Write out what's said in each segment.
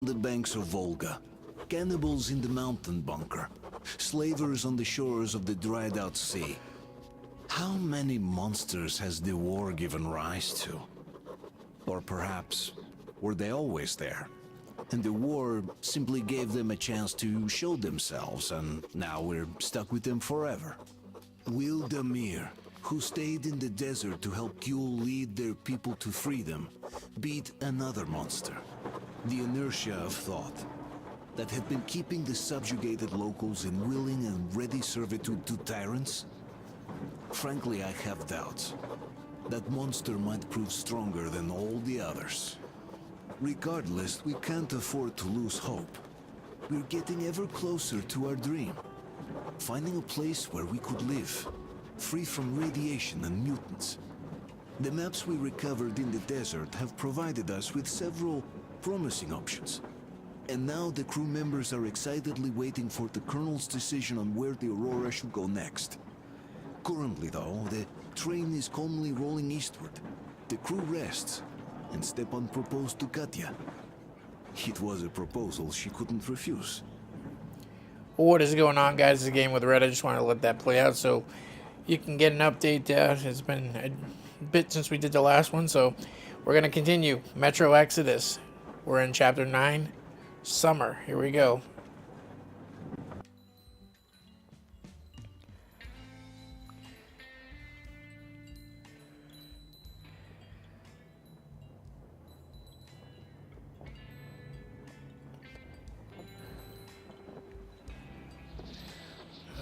the banks of Volga, cannibals in the mountain bunker, slavers on the shores of the dried-out sea. How many monsters has the war given rise to? Or perhaps, were they always there? And the war simply gave them a chance to show themselves, and now we're stuck with them forever. Will Damir, who stayed in the desert to help Kyul lead their people to freedom, beat another monster? The inertia of thought that had been keeping the subjugated locals in willing and ready servitude to tyrants? Frankly, I have doubts. That monster might prove stronger than all the others. Regardless, we can't afford to lose hope. We're getting ever closer to our dream. Finding a place where we could live, free from radiation and mutants. The maps we recovered in the desert have provided us with several promising options. And now the crew members are excitedly waiting for the Colonel's decision on where the Aurora should go next. Currently, though, the train is calmly rolling eastward. The crew rests, and Stepan proposed to Katya. It was a proposal she couldn't refuse. What is going on, guys? It's a game with Red. I just want to let that play out so you can get an update. It's been a bit since we did the last one, so we're going to continue. Metro Exodus. We're in Chapter 9, Summer. Here we go.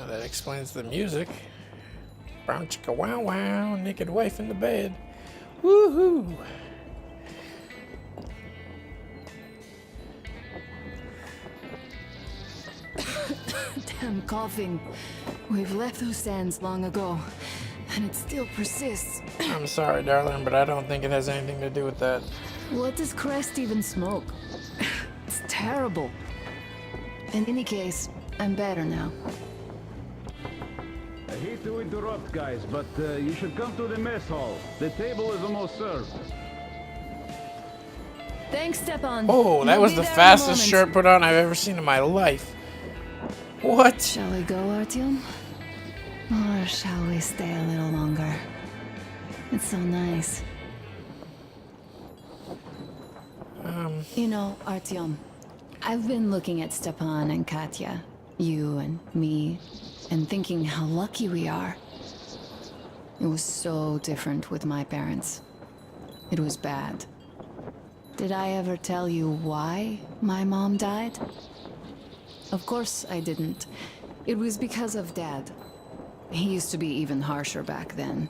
That explains the music. Brown chicka wow wow, naked wife in the bed. Woohoo! Damn coughing. We've left those sands long ago, and it still persists. I'm sorry, darling, but I don't think it has anything to do with that. What does Crest even smoke? It's terrible. In any case, I'm better now. I hate to interrupt, guys, but you should come to the mess hall. The table is almost served. Thanks, Stepan. Oh, that You'll was be the there in a fastest moment. shirt put on I've ever seen in my life. What? Shall we go, Artyom? Or shall we stay a little longer? It's so nice. You know, Artyom, I've been looking at Stepan and Katya, you and me, and thinking how lucky we are. It was so different with my parents. It was bad. Did I ever tell you why my mom died? Of course I didn't. It was because of Dad. He used to be even harsher back then.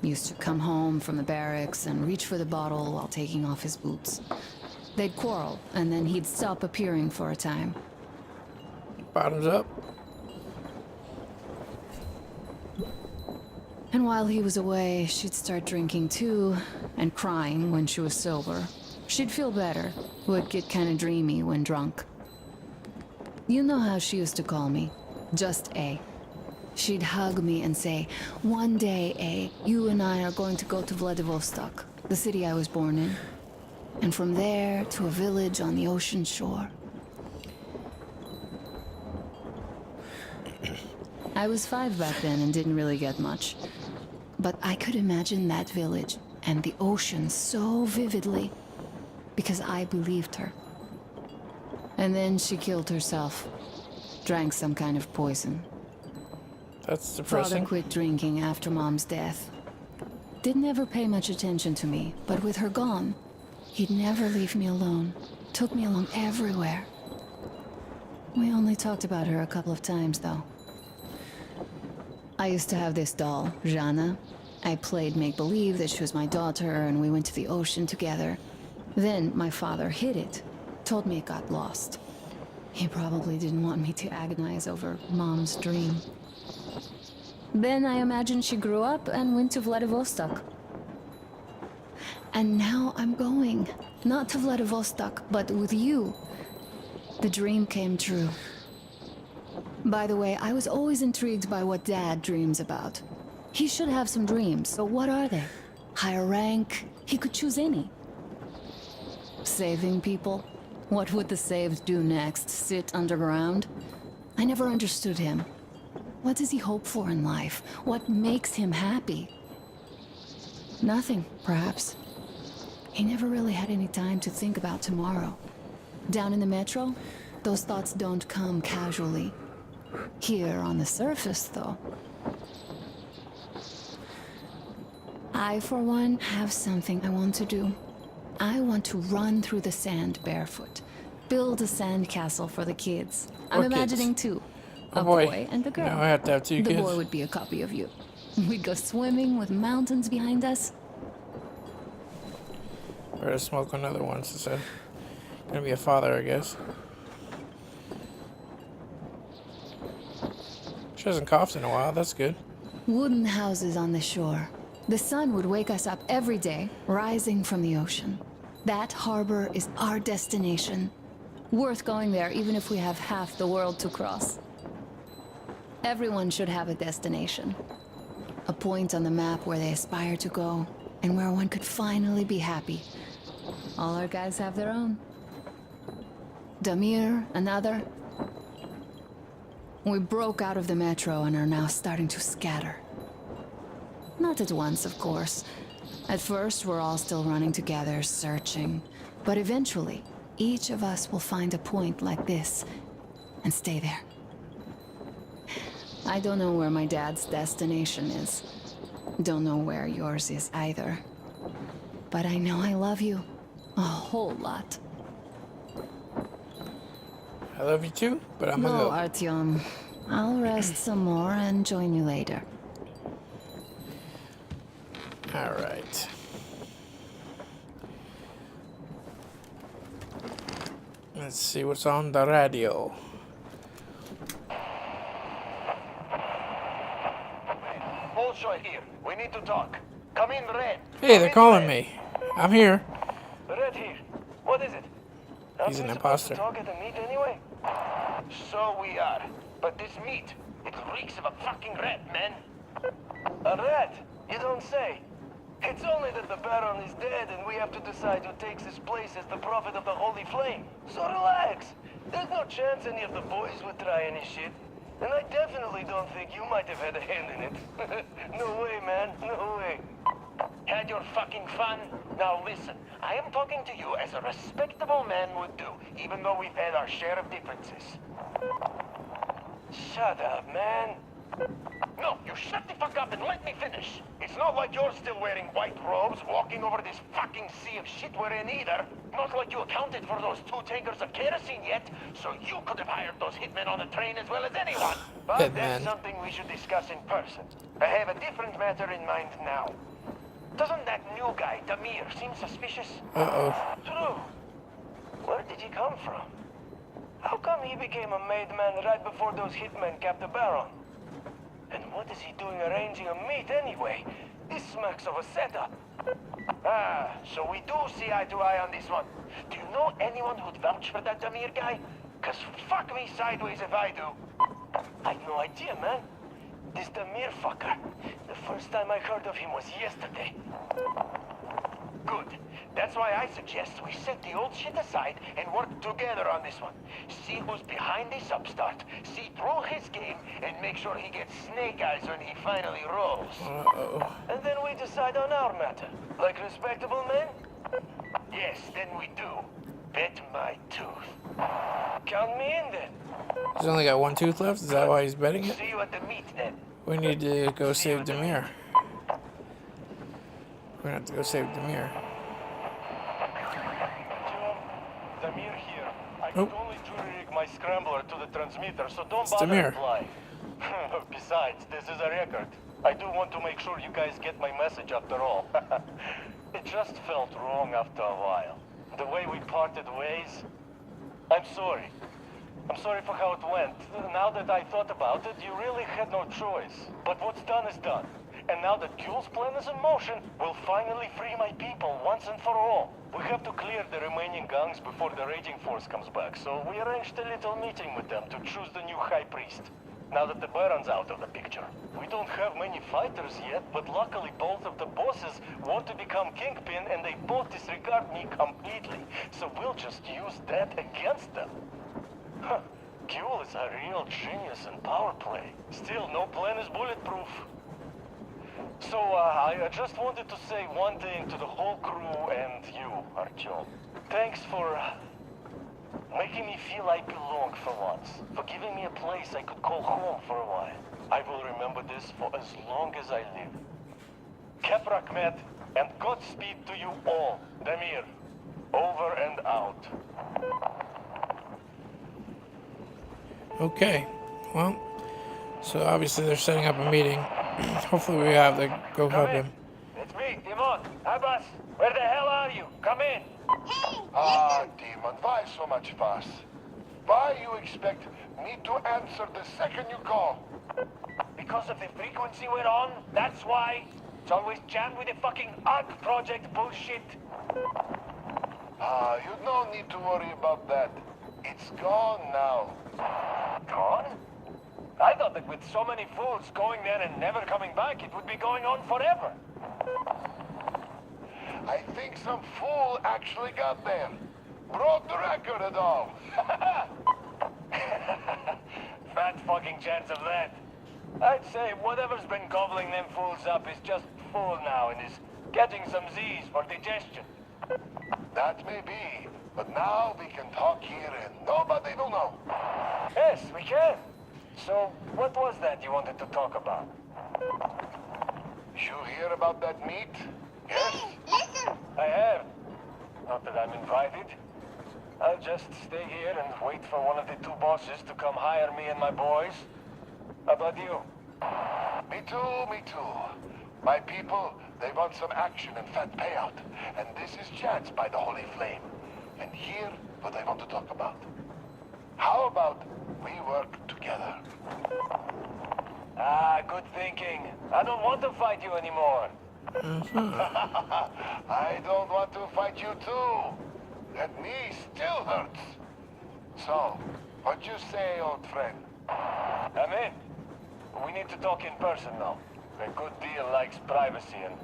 He used to come home from the barracks and reach for the bottle while taking off his boots. They'd quarrel, and then he'd stop appearing for a time. Bottoms up. And while he was away, she'd start drinking too, and crying when she was sober. She'd feel better, would get kind of dreamy when drunk. You know how she used to call me? Just A. She'd hug me and say, "One day, A, you and I are going to go to Vladivostok, the city I was born in. And from there to a village on the ocean shore." I was 5 back then and didn't really get much. But I could imagine that village and the ocean so vividly because I believed her. And then she killed herself. Drank some kind of poison. That's Father depressing. quit drinking after Mom's death. Didn't ever pay much attention to me, but with her gone, he'd never leave me alone. Took me along everywhere. We only talked about her a couple of times, though. I used to have this doll, Jana. I played make-believe that she was my daughter, and we went to the ocean together. Then my father hid it. Told me it got lost. He probably didn't want me to agonize over Mom's dream. Then I imagine she grew up and went to Vladivostok. And now I'm going. Not to Vladivostok, but with you. The dream came true. By the way, I was always intrigued by what Dad dreams about. He should have some dreams, but what are they? Higher rank? He could choose any. Saving people? What would the saved do next? Sit underground? I never understood him. What does he hope for in life? What makes him happy? Nothing, perhaps. He never really had any time to think about tomorrow. Down in the metro, those thoughts don't come casually. Here on the surface, though. I, for one, have something I want to do. I want to run through the sand barefoot. Build a sandcastle for the kids. I'm What kids? imagining two. Oh A boy. boy and a girl. Now I have to have two The kids. boy would be a copy of you. We'd go swimming with mountains behind us. Better smoke another one, since I'm gonna be a father, I guess. She hasn't coughed in a while, that's good. Wooden houses on the shore. The sun would wake us up every day, rising from the ocean. That harbor is our destination. Worth going there even if we have half the world to cross. Everyone should have a destination. A point on the map where they aspire to go, and where one could finally be happy. All our guys have their own. Damir, another. We broke out of the metro and are now starting to scatter. Not at once, of course. At first, we're all still running together, searching. But eventually, each of us will find a point like this and stay there. I don't know where my dad's destination is. Don't know where yours is either. But I know I love you a whole lot. I love you too, but I'm Go, gonna go. Artyom. I'll rest some more and join you later. Alright. Let's see what's on the radio. Bolshoi here. We need to talk. Come in, Red. Hey, they're calling me. I'm here. Red here. What is it? He's an Aren't we supposed imposter. to talk at the meet anyway? So we are. But this meat, it reeks of a fucking rat, man. A rat? You don't say. It's only that the Baron is dead and we have to decide who takes his place as the prophet of the Holy Flame. So relax. There's no chance any of the boys would try any shit. And I definitely don't think you might have had a hand in it. No way, man. No way. Had your fucking fun? Now listen, I am talking to you as a respectable man would do, even though we've had our share of differences. Shut up, man. No, you shut the fuck up and let me finish. It's not like you're still wearing white robes, walking over this fucking sea of shit we're in either. Not like you accounted for those 2 tankers of kerosene yet, so you could have hired those hitmen on the train as well as anyone. But that's something we should discuss in person. I have a different matter in mind now. Doesn't that new guy, Damir, seem suspicious? Uh-oh. True. Where did he come from? How come he became a made man right before those hitmen capped the Baron? And what is he doing arranging a meet anyway? This smacks of a setup. Ah, so we do see eye to eye on this one. Do you know anyone who'd vouch for that Damir guy? 'Cause fuck me sideways if I do. I've no idea, man. This Damir fucker. The first time I heard of him was yesterday. Good. That's why I suggest we set the old shit aside and work together on this one. See who's behind this upstart, see through his game, and make sure he gets snake eyes when he finally rolls. Uh-oh. And then we decide on our matter. Like respectable men? Yes, then we do. Bet my tooth. Count me in then. He's only got 1 tooth left? Is that why he's betting it? See you at the meet then. We need to go save Damir. We're gonna have to go save Damir. Damir here. I Oh. could only jury-rig my scrambler to the transmitter, so don't It's bother Damir. replying. Besides, this is a record. I do want to make sure you guys get my message after all. It just felt wrong after a while. The way we parted ways. I'm sorry. I'm sorry for how it went. Now that I thought about it, you really had no choice. But what's done is done. And now that Jules' plan is in motion, we'll finally free my people once and for all. We have to clear the remaining gangs before the Raging Force comes back, so we arranged a little meeting with them to choose the new High Priest. now that the Baron's out of the picture. We don't have many fighters yet, but luckily both of the bosses want to become Kingpin and they both disregard me completely. So we'll just use that against them. Huh. Guel is a real genius in power play. Still, no plan is bulletproof. So, I just wanted to say one thing to the whole crew and you, Artyom. Thanks for making me feel I belong for once. For giving me a place I could call home for a while. I will remember this for as long as I live. Keprak met, and Godspeed to you all. Damir, over and out. Okay, well, so obviously they're setting up a meeting. Hopefully we have the go help him. It's me, Timon. Abbas, where the hell are you? Come in. Demon, why so much fuss? Why you expect me to answer the second you call? Because of the frequency we're on? That's why? It's always jammed with the fucking ARC project bullshit. You don't need to worry about that. It's gone now. Gone? I thought that with so many fools going there and never coming back, it would be going on forever. I think some fool actually got there. Broke the record and all. Fat fucking chance of that. I'd say whatever's been gobbling them fools up is just full now and is getting some Z's for digestion. That may be, but now we can talk here and nobody will know. Yes, we can. So, what was that you wanted to talk about? You hear about that meet? Yes? I have. Not that I'm invited. I'll just stay here and wait for one of the two bosses to come hire me and my boys. How about you? Me too, me too. My people, they want some action and fat payout. And this is chance by the Holy Flame. And here, what I want to talk about. How about we work together? Good thinking. I don't want to fight you anymore. I don't want to fight you too. That knee still hurts. So, what you say, old friend? I'm in. We need to talk in person now. A good deal likes privacy, and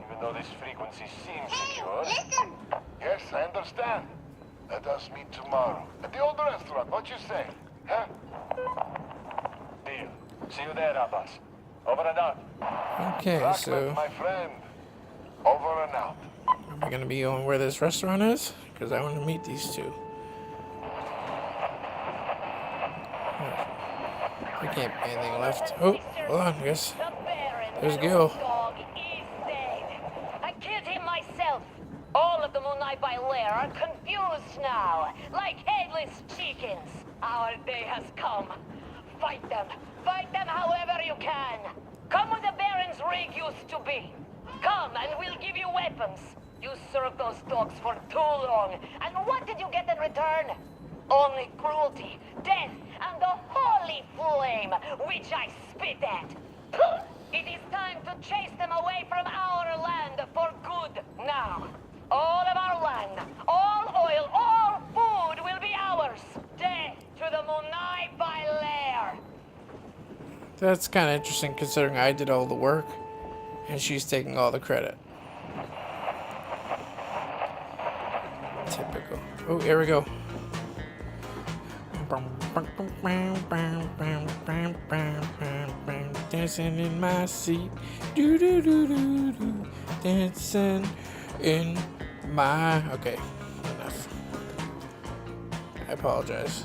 even though this frequency seems secure... Yes, I understand. Let us meet tomorrow. At the old restaurant, what you say? Huh? Deal. See you there, Abbas. Over and out. Okay, Rockman, so my friend. Over and out. am I gonna be going where this restaurant is? Because I want to meet these two. I can't be anything left. Oh, hold on, I guess. There's Gil. Dog is dead. I killed him myself. All of the Munai by Lair are confused now, like headless chickens. Our day has come. Fight them. Fight them however you can. Come where the Baron's rig used to be. Come and we'll give you weapons. You served those dogs for too long. And what did you get in return? Only cruelty, death, and the holy flame, which I spit at. Puh! It is time to chase them away from our land for good now. All of our land, all oil, all food will be ours. Death to the Munai by Lair. That's kind of interesting considering I did all the work and she's taking all the credit. Typical. Oh, here we go. Dancing in my seat. Do do do do do. Dancing in my. Okay, enough. I apologize.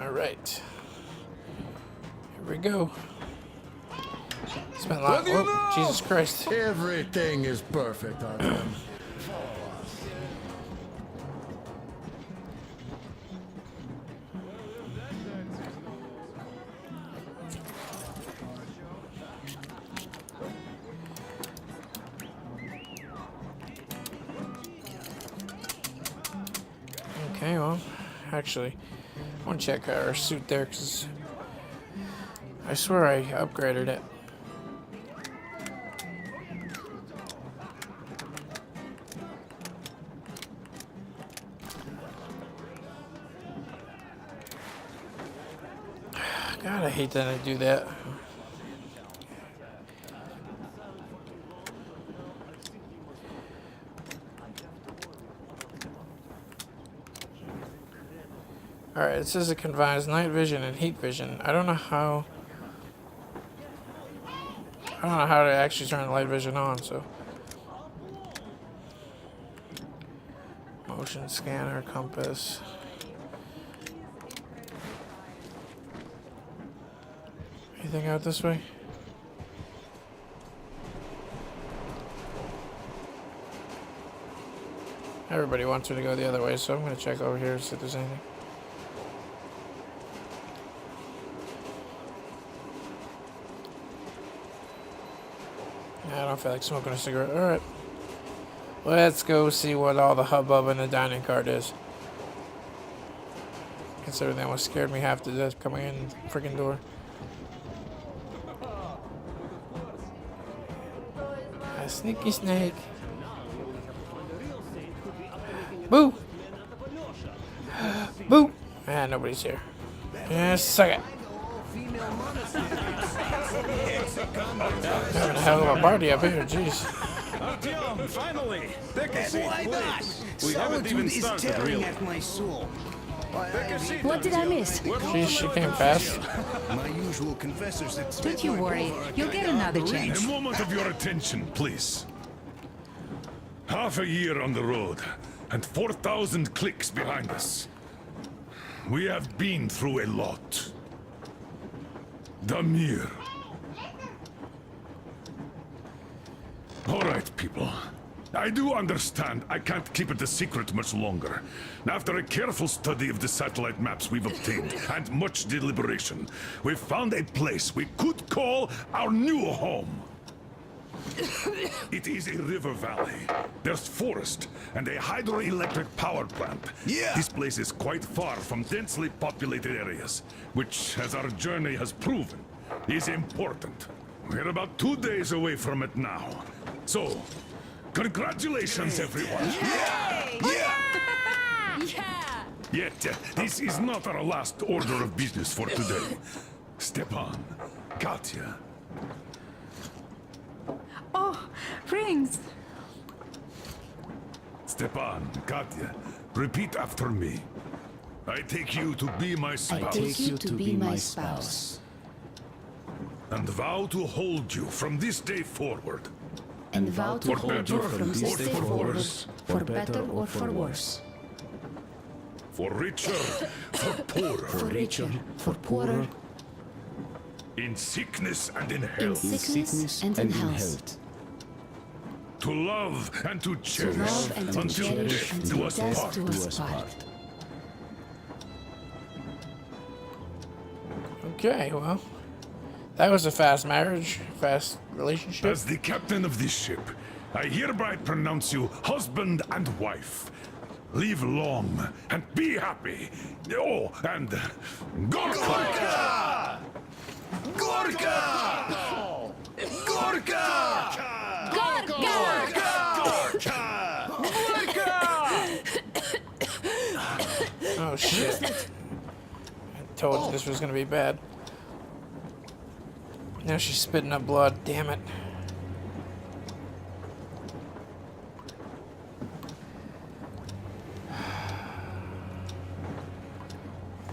All right. Here we go. Spent a lot. Oh, Jesus Christ. Everything is perfect, Artyom. Okay, well, actually, I want to check our suit there because I swear I upgraded it. God, I hate that I do that. Alright, it says it combines night vision and heat vision. I don't know how to actually turn the light vision on, so. Motion scanner, compass. Anything out this way? Everybody wants me to go the other way, so I'm going to check over here and see if there's anything. I don't feel like smoking a cigarette. Alright. Let's go see what all the hubbub in the dining cart is. Considering that one scared me half to death coming in the freaking door. A sneaky snake. Boo! Boo! Ah, nobody's here. Yeah, suck it. Having a hell of a party up here, jeez. Artyom, finally! Take a seat, please. We haven't even started, really. My soul. Take a seat. What did I miss? Jeez, she came fast. My usual confessors expect Don't you worry, you'll get another A chance. moment of your attention, please. Half a year on the road, and 4,000 clicks behind us. We have been through a lot. Damir. All right, people. I do understand I can't keep it a secret much longer. After a careful study of the satellite maps we've obtained, and much deliberation, we've found a place we could call our new home. It is a river valley. There's forest and a hydroelectric power plant. Yeah. This place is quite far from densely populated areas, which, as our journey has proven, is important. We're about 2 days away from it now. So, congratulations, everyone. Yet, this is not our last order of business for today. Stepan, Katya. Oh, rings. Stepan, Katya, repeat after me. I take you to be my spouse. I take you to be my spouse. And vow to hold you from this day forward. And vow to For hold better you from or this day for forward, worse. for better or for worse. For richer, for poorer. For richer, for poorer, In sickness and in in health. sickness and in health. To love and to To cherish. love and to until cherish death until do us death part. do us part. Okay, well, that was a fast marriage, fast relationship. As the captain of this ship, I hereby pronounce you husband and wife. Live long and be happy. Oh, and Gorka! Gorka! Gorka! Oh shit. I told you this was gonna be bad. Now she's spitting up blood, damn it.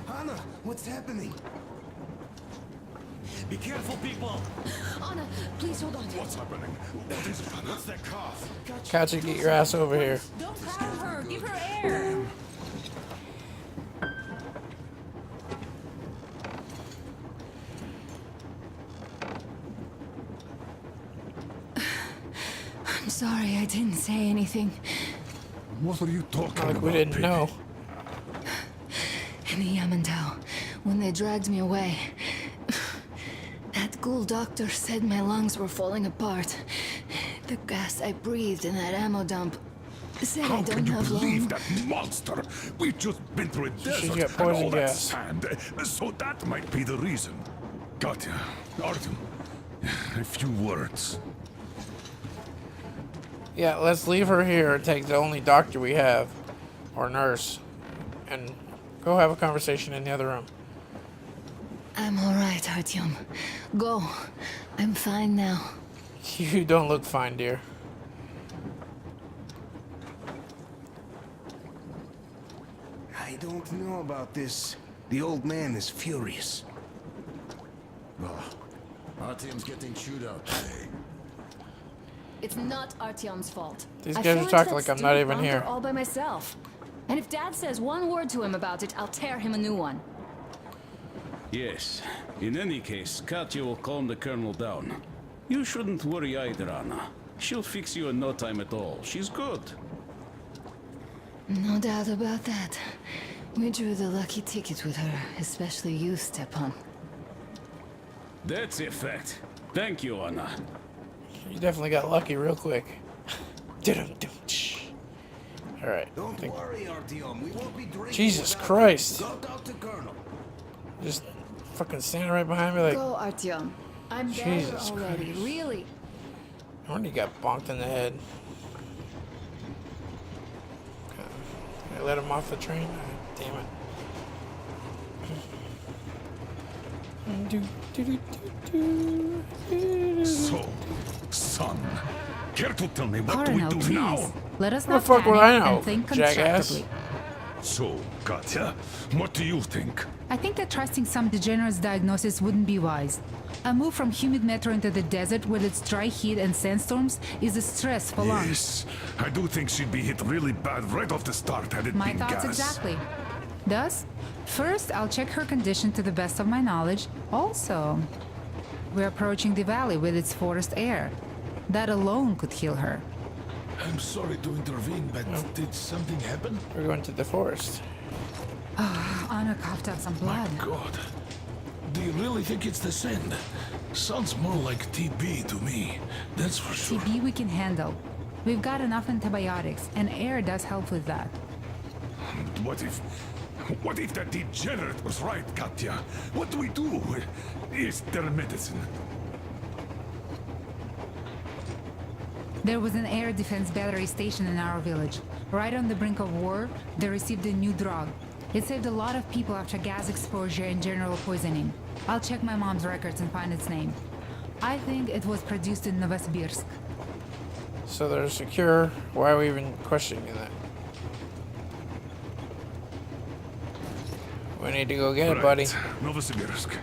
Anna, what's happening? Be careful, people! Anna, please hold on. What's happening? What is it? What's that cough? Katya, get your ass over here. Don't crowd her, give her air. I'm sorry I didn't say anything. What are you talking Like about? we didn't baby? know. In the Yamantau, when they dragged me away, that ghoul doctor said my lungs were falling apart. The gas I breathed in that ammo dump said How I can don't you have believe long. that monster? We've just been through a desert got and poison all that gas. sand, so that might be the reason. Katya, Artyom, a few words. Yeah, let's leave her here and take the only doctor we have, or nurse, and go have a conversation in the other room. I'm all right, Artyom. Go. I'm fine now. You don't look fine, dear. I don't know about this. The old man is furious. Artyom's getting chewed up. It's not Artyom's fault. These I guys are forged talking that like I'm not stupid even bunker here. all by myself. And if Dad says one word to him about it, I'll tear him a new one. Yes. In any case, Katya will calm the colonel down. You shouldn't worry either, Anna. She'll fix you in no time at all. She's good. No doubt about that. We drew the lucky ticket with her, especially you, Stepan. That's a fact. Thank you, Anna. You definitely got lucky real quick. Alright. Don't worry, Artyom. We won't be drinking. Jesus without Christ. you. Go talk to Colonel. Just fucking standing right behind me like... Go, Artyom. I'm better Jesus already, Christ. really. I wonder you got bonked in the head. I let him off the train? Oh, damn it. So, son, care to tell me what do we Colonel, do please. now? Let us The not fuck would I panic know, and think jackass? constructively. So, Katya, what do you think? I think that trusting some degenerate's diagnosis wouldn't be wise. A move from humid metro into the desert with its dry heat and sandstorms is a stress for lungs. Yes, I do think she'd be hit really bad right off the start had it My been thoughts gas. exactly. Thus, first I'll check her condition to the best of my knowledge. Also, we're approaching the valley with its forest air. That alone could heal her. I'm sorry to intervene, but did something happen? We're going to the forest. Anna coughed up some blood. God. Do you really think it's the sand? Sounds more like TB to me. That's for sure. TB we can handle. We've got enough antibiotics, and air does help with that. What if that degenerate was right, Katya? What do we do? Is there medicine? There was an air defense battery station in our village. Right on the brink of war, they received a new drug. It saved a lot of people after gas exposure and general poisoning. I'll check my mom's records and find its name. I think it was produced in Novosibirsk. So they're secure. Why are we even questioning that? We need to go get it, buddy. Novosibirsk.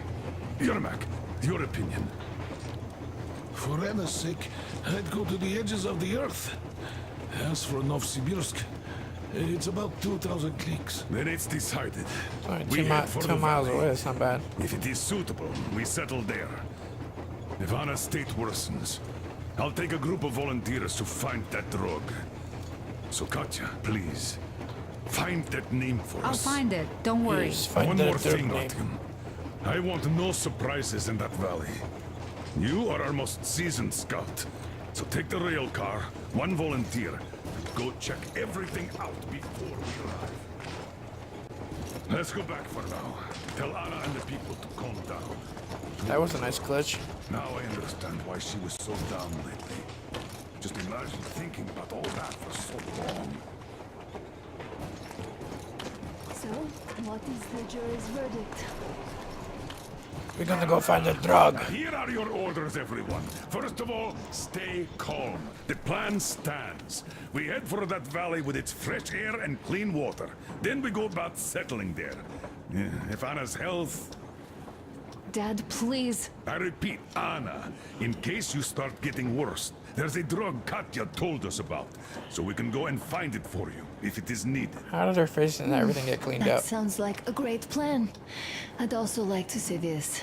Yermak, your opinion. For Anna's sake, I'd go to the edges of the earth. As for Novosibirsk, it's about 2,000 cliques. Then it's decided. Only We head for 2 the miles valley. away. It's not bad. If it is suitable, we settle there. If Anna's state worsens, I'll take a group of volunteers to find that drug. So Katya, please, find that name for I'll us. find it. Don't worry. Just find One that more third thing, name. Artyom. I want no surprises in that valley. You are our most seasoned scout. So take the rail car, one volunteer, and go check everything out before we arrive. Let's go back for now. Tell Anna and the people to calm down. That was a nice glitch. Now I understand why she was so down lately. Just imagine thinking about all that for so long. So, what is the jury's verdict? We're gonna go find the drug. Here are your orders, everyone. First of all, stay calm. The plan stands. We head for that valley with its fresh air and clean water. Then we go about settling there. If Anna's health... Dad, please. I repeat, Anna, in case you start getting worse, there's a drug Katya told us about. So we can go and find it for you, if it is needed. How did her face and everything get cleaned That up? sounds like a great plan. I'd also like to say this.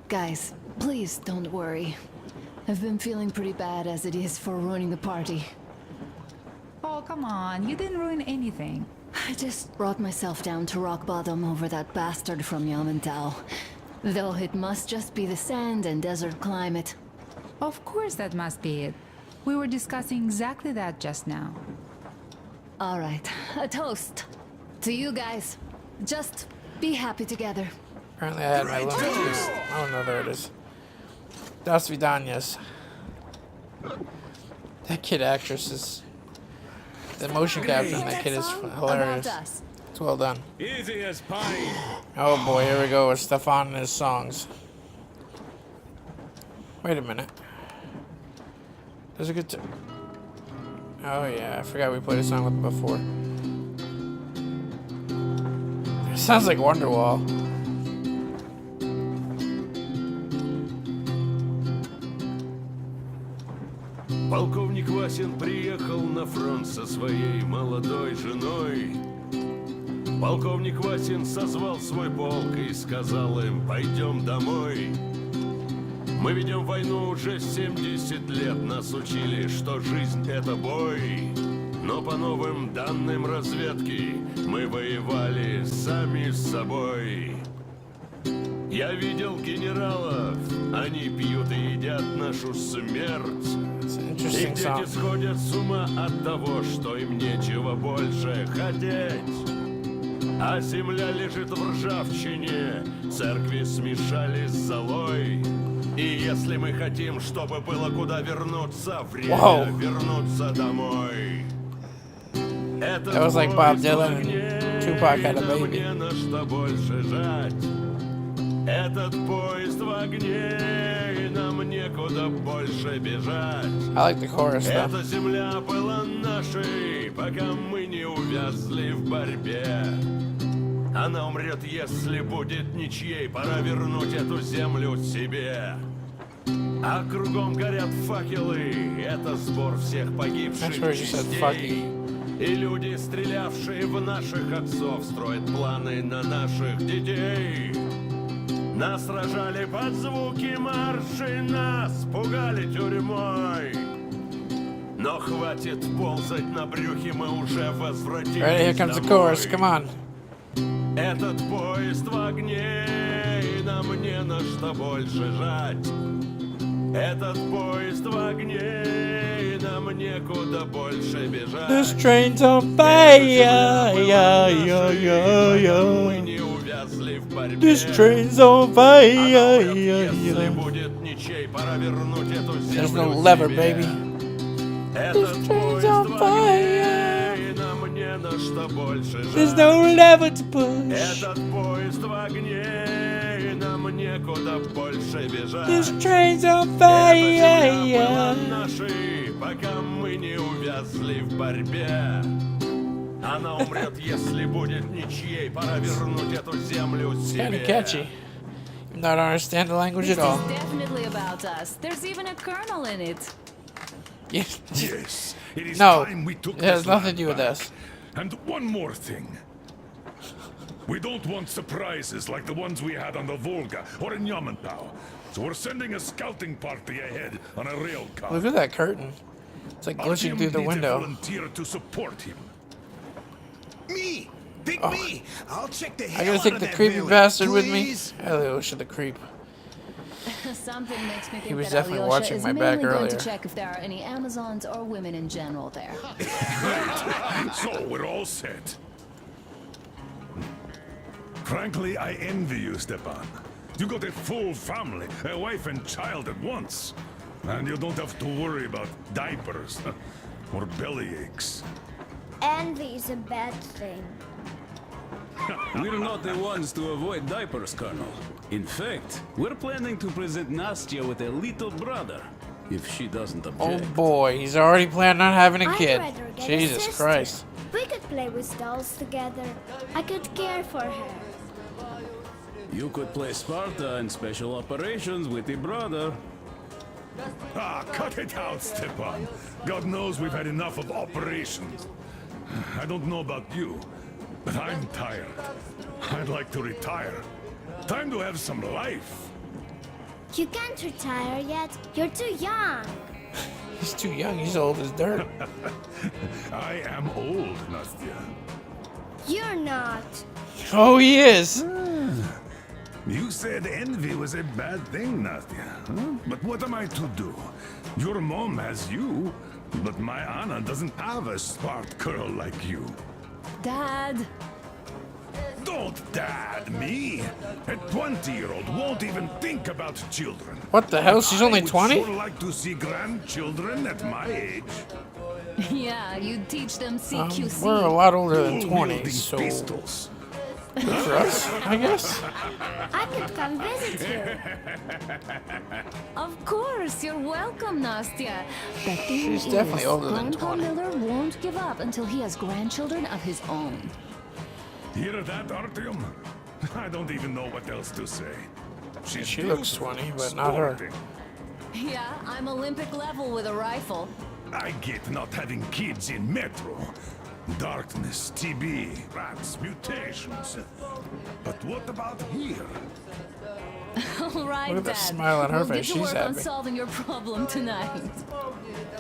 Guys, please don't worry. I've been feeling pretty bad as it is for ruining the party. Oh, come on. You didn't ruin anything. I just brought myself down to rock bottom over that bastard from Yamantau. Though it must just be the sand and desert climate. Of course that must be it. We were discussing exactly that just now. All right, a toast. To you guys. Just be happy together. Apparently I had my limits. Oh no, there it is. Das Vidanias. That kid actress is... The motion capture on that kid is hilarious. About us. It's well done. Easy as pie. Oh boy, here we go with Stefan and his songs. Wait a minute. There's a good oh yeah, I forgot we played a song with him before. It sounds like Wonderwall. Полковник Васин приехал на фронт со своей молодой женой. Полковник Васин созвал свой полк и сказал им: пойдем домой. Мы ведем войну уже 70 лет, нас учили, что жизнь это бой. Но по новым данным разведки мы воевали сами с собой. Я видел генералов, они пьют и едят нашу смерть. И дети сходят с ума от того, что им нечего больше хотеть. А земля лежит в ржавчине, церкви смешались с золой. И если мы хотим, чтобы было куда вернуться, время вернуться домой. That was like Bob Dylan and Tupac had a baby. Не на что больше жать. Этот поезд в огне, и нам некуда больше бежать. I like the chorus though. Эта земля была нашей, пока мы не увязли в борьбе. Она умрет, если будет ничьей, пора вернуть эту землю себе. А кругом горят факелы, это сбор всех погибших частей. И люди, стрелявшие в наших отцов, строят планы на наших детей. Нас сражали под звуки маршей, нас пугали тюрьмой. Но хватит ползать на брюхе, мы уже возвратились Right, here comes the chorus, come on. Этот поезд в огне, и нам не на что больше жать. Этот поезд в огне, и нам некуда больше бежать. This train's on fire, yeah, yeah, yeah. Мы не увязли в борьбе. This train's on fire, yeah, Если yeah. будет ничей, пора вернуть эту There's землю no lever, себе. baby. Этот This train's поезд on в fire. огне, и нам не на что больше There's жать. no lever to push. Этот поезд в огне, и нам некуда больше бежать. This train's on fire, Эта земля yeah. была нашей, пока мы не увязли в борьбе. Она умрет, если будет ничьей, пора вернуть эту землю Kind of себе. catchy. Even though I don't understand the language This at all. is definitely about us. There's even a colonel in it. Yes. Yes, it is No, time we took it has this nothing land to do with back. us. And one more thing. We don't want surprises like the ones we had on the Volga or in Yamantau. So we're sending a scouting party ahead on a rail car. Look at that curtain. It's like glitching Artyom through the needs a window. volunteer to support him. Me! Pick me! I'll check the hell I gotta out take of the that creepy village, bastard with me. please. Alyosha the creep. Something makes me think He was that definitely Alyosha watching is my mainly back going earlier. to check if there are any Amazons or women in general there. So we're all set. Frankly, I envy you, Stepan. You got a full family, a wife and child at once. And you don't have to worry about diapers or belly aches. Envy is a bad thing. We're not the ones to avoid diapers, Colonel. In fact, we're planning to present Nastya with a little brother, if she doesn't Oh object. boy, he's already planning on having a I'd kid. rather get a Jesus sister. Christ. We could play with dolls together. I could care for her. You could play Sparta in special operations with your brother. Ah, cut it out, Stepan. God knows we've had enough of operations. I don't know about you, but I'm tired. I'd like to retire. Time to have some life. You can't retire yet. You're too young. He's too young, he's old as dirt. I am old, Nastya. You're not. Oh, he is. You said envy was a bad thing, Nastya. Huh? But what am I to do? Your mom has you, but my Anna doesn't have a smart girl like you. Dad! Don't dad me! A 20-year-old won't even think about children. What the hell? She's only I would 20? sure like to see grandchildren at my age. Yeah, you teach them CQC. We're a lot older than Dual-wielding 20, so pistols. good for us, I guess. I could come visit here. Of course, you're welcome, Nastya. The thing She's definitely is, older than Grandpa 20. Miller won't give up until he has grandchildren of his own. Hear that, Artyom? I don't even know what else to say. She looks 20, but not her. sporting. Yeah, I'm Olympic level with a rifle. I get not having kids in Metro. Darkness, TB, rats, mutations. But what about here? All right, Look at the Dad. smile on her we'll face. Get to She's work on happy. solving your problem tonight.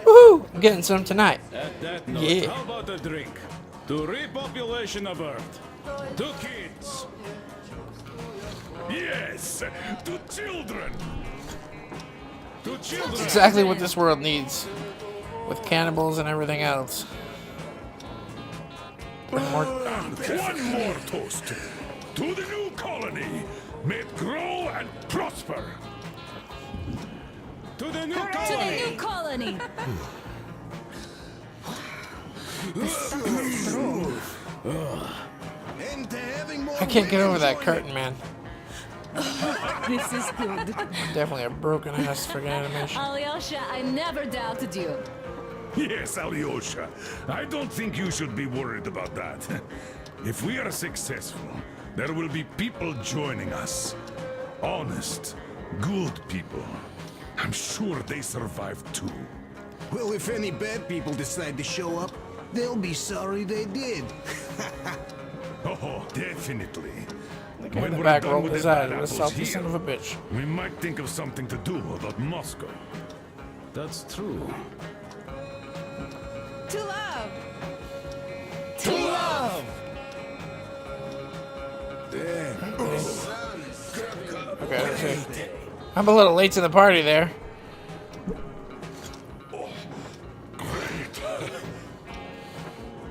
Woohoo! I'm getting some tonight. At that note, Yeah. how about a drink? To repopulation of Earth. To kids. Yes, to children. To children. That's exactly what this world needs. With cannibals and everything else. And one more toast. To the new colony. May it grow and prosper. To the new To the colony. new colony. And to having more I can't get women over that join curtain, man. This is good. Definitely a broken ass friggin' animation. Alyosha, I never doubted you. Yes, Alyosha. I don't think you should be worried about that. If we are successful, there will be people joining us. Honest, good people. I'm sure they survived too. Well, if any bad people decide to show up, they'll be sorry they did. Oh, definitely. The guy in the we're back done rolled with his the eyes. bad What a apples salty here, son of a bitch. we might think of something to do about Moscow. That's true. To love. To love! Okay, let's see. I'm a little late to the party there.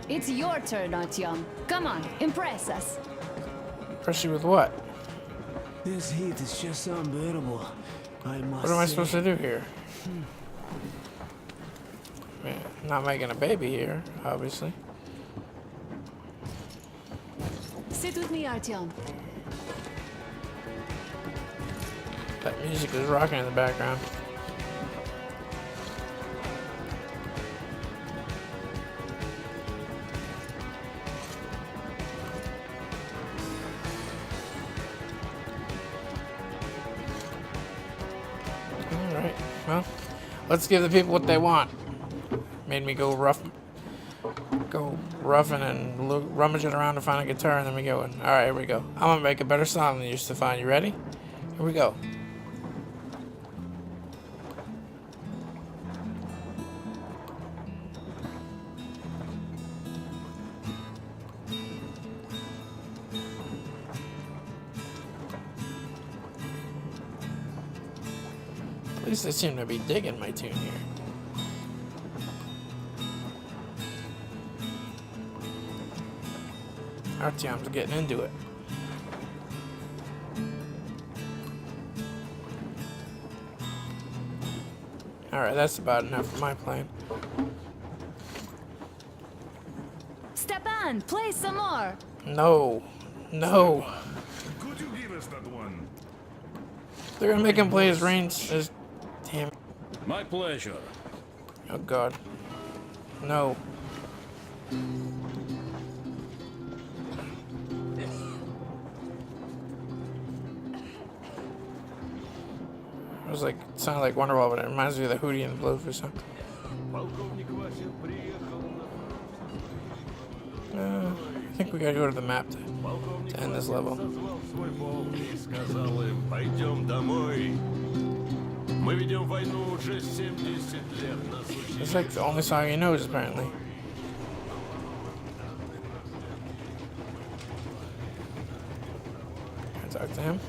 It's your turn, Artyom. Come on, impress us. Impress you with what? This heat is just unbearable. I must What am I say. supposed to do here? I mean, not making a baby here, obviously. Sit with me, Artyom. That music is rocking in the background. Alright, well, let's give the people what they want. Made me go roughing and rummaging around to find a guitar, and then we go. Alright, here we go. I'm gonna make a better song than you used to find. You ready? Here we go. At least they seem to be digging my tune here. Artyom's getting into it. Alright, that's about enough for my playing. Stepan, play some more. No. No. Could you give us that one? They're gonna make him play his range. Damn. My pleasure. Oh god. No. It was like, it sounded like Wonderwall, but it reminds me of the Hootie and the Blowfish or something. Полковник Васин приехал на... I think we gotta go to the map to end this level. Созвал свой полк и сказал им, пойдем домой. Мы ведем войну уже 70 лет. Нас учили... It's like the only song he knows, apparently. Can I talk to him?